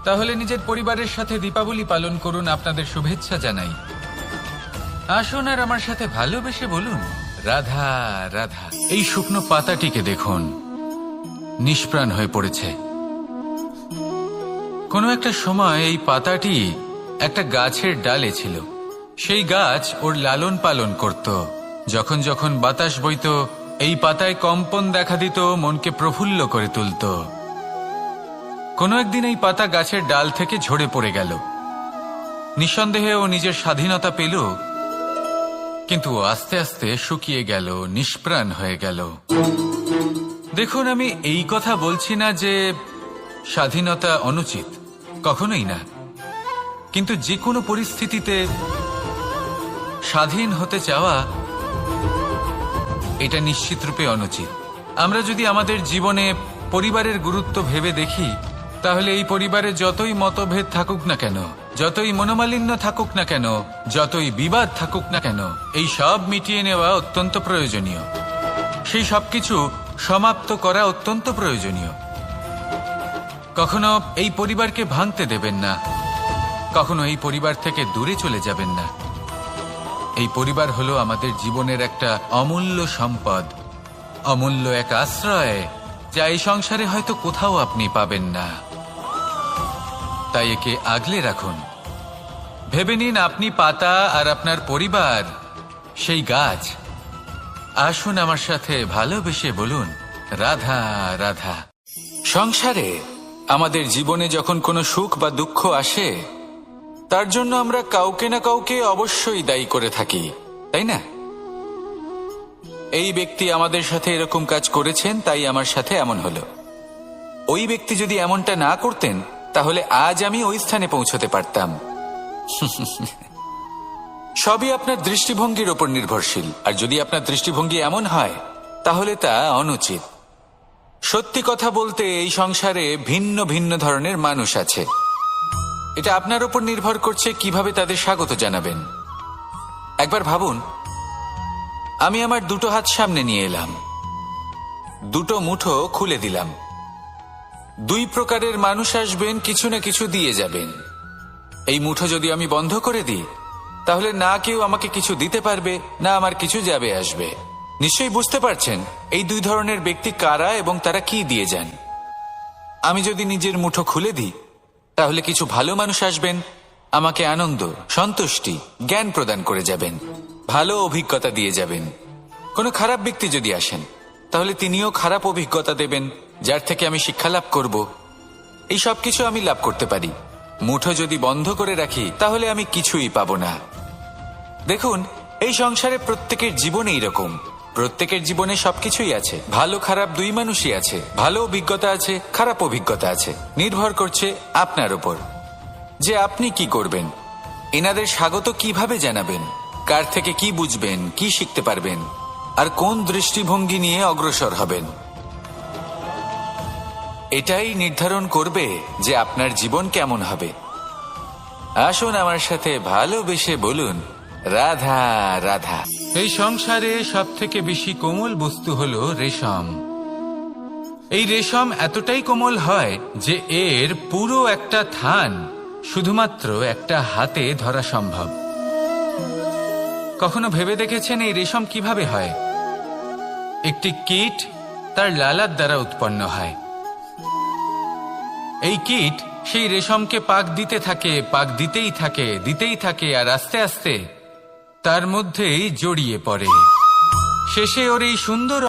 তাহলে নিজের পরিবারের সাথে দীপাবলি পালন করুন। আপনাদের শুভেচ্ছা জানাই। আসুন আর আমার সাথে ভালোবেসে বলুন, রাধা রাধা। এই শুকনো পাতাটিকে দেখুন, নিষ্প্রাণ হয়ে পড়েছে। কোনো একটা সময় এই পাতাটি একটা গাছের ডালে ছিল। সেই গাছ ওর লালন পালন করত। যখন যখন বাতাস বইত, এই পাতায় কম্পন দেখা দিত, মনকে প্রফুল্ল করে তুলত। কোনো একদিন এই পাতা গাছের ডাল থেকে ঝরে পড়ে গেল। নিঃসন্দেহে ও নিজের স্বাধীনতা পেল, কিন্তু আস্তে আস্তে শুকিয়ে গেল, নিষ্প্রাণ হয়ে গেল। দেখুন, আমি এই কথা বলছি না যে স্বাধীনতা অনুচিত, কখনোই না। কিন্তু যে কোনো পরিস্থিতিতে স্বাধীন হতে চাওয়া, এটা নিশ্চিতরূপে অনুচিত। আমরা যদি আমাদের জীবনে পরিবারের গুরুত্ব ভেবে দেখি, তাহলে এই পরিবারে যতই মতভেদ থাকুক না কেন, যতই মনোমালিন্য থাকুক না কেন, যতই বিবাদ থাকুক না কেন, এই সব মিটিয়ে নেওয়া অত্যন্ত প্রয়োজনীয়। সেই সবকিছু সমাপ্ত করা অত্যন্ত প্রয়োজনীয়। কখনো এই পরিবারকে ভাঙতে দেবেন না, কখনো এই পরিবার থেকে দূরে চলে যাবেন না। এই পরিবার হলো আমাদের জীবনের একটা অমূল্য সম্পদ, অমূল্য এক আশ্রয়, যা এই সংসারে হয়তো কোথাও আপনি পাবেন না। তাই একে আগলে রাখুন। ভেবে নিন, আপনি পাতা আর আপনার পরিবার সেই গাছ। আসুন আমার সাথে ভালোবেসে বলুন, রাধা রাধা। সংসারে আমাদের জীবনে যখন কোনো সুখ বা দুঃখ আসে, তার জন্য আমরা কাউকে না কাউকে অবশ্যই দায়ী করে থাকি, তাই না? এই ব্যক্তি আমাদের সাথে এরকম কাজ করেছেন, তাই আমার সাথে এমন হলো। ওই ব্যক্তি যদি এমনটা না করতেন, তাহলে আজ আমি ওই স্থানে পৌঁছতে পারতাম। সবই আপনার দৃষ্টিভঙ্গির ওপর নির্ভরশীল। আর যদি আপনার দৃষ্টিভঙ্গি এমন হয়, তাহলে তা অনুচিত। সত্যি কথা বলতে, এই সংসারে ভিন্ন ভিন্ন ধরনের মানুষ আছে। এটা আপনার ওপর নির্ভর করছে কিভাবে তাদের স্বাগত জানাবেন। একবার ভাবুন, আমি আমার দুটো হাত সামনে নিয়ে এলাম, দুটো মুঠো খুলে দিলাম। দুই প্রকারের মানুষ আসবেন, কিছু না কিছু দিয়ে যাবেন। এই মুঠো যদি আমি বন্ধ করে দিই, তাহলে না কেউ আমাকে কিছু দিতে পারবে, না আমার কিছু যাবে আসবে। নিশ্চয়ই বুঝতে পারছেন এই দুই ধরনের ব্যক্তি কারা এবং তারা কি দিয়ে যান। আমি যদি নিজের মুঠো খুলে দিই, তাহলে কিছু ভালো মানুষ আসবেন, আমাকে আনন্দ, সন্তুষ্টি, জ্ঞান প্রদান করে যাবেন, ভালো অভিজ্ঞতা দিয়ে যাবেন। কোনো খারাপ ব্যক্তি যদি আসেন, তাহলে তিনিও খারাপ অভিজ্ঞতা দেবেন, যার থেকে আমি শিক্ষা লাভ করব। এই সব কিছু আমি লাভ করতে পারি। মুঠো যদি বন্ধ করে রাখি, তাহলে আমি কিছুই পাবো না। দেখুন, এই সংসারে প্রত্যেকের জীবনে এইরকম। প্রত্যেকের জীবনে সবকিছুই আছে, ভালো খারাপ দুই মানুষই আছে। ভালো অভিজ্ঞতা আছে, খারাপ অভিজ্ঞতা আছে। নির্ভর করছে আপনার উপর যে আপনি কি করবেন, এনাদের স্বাগত কিভাবে জানাবেন, কার থেকে কি বুঝবেন, কি শিখতে পারবেন, আর কোন দৃষ্টিভঙ্গি নিয়ে অগ্রসর হবেন। এটাই নির্ধারণ করবে যে আপনার জীবন কেমন হবে। আসুন আমার সাথে ভালোবেসে বলুন, রাধা রাধা। এই সংসারে সব থেকে বেশি কোমল বস্তু হলো রেশম। এই রেশম এতটাই কোমল হয় যে এর পুরো একটা থান শুধুমাত্র একটা হাতে ধরা সম্ভব। কখনো ভেবে দেখেছেন এই রেশম কিভাবে হয়? একটি কীট তার লালার দ্বারা উৎপন্ন হয়। এই কীট সেই রেশমকে পাক দিতে থাকে, পাক দিতেই থাকে, আর আস্তে আস্তে তার মধ্যেই জড়িয়ে পড়ে। শেষে ওর এই সুন্দর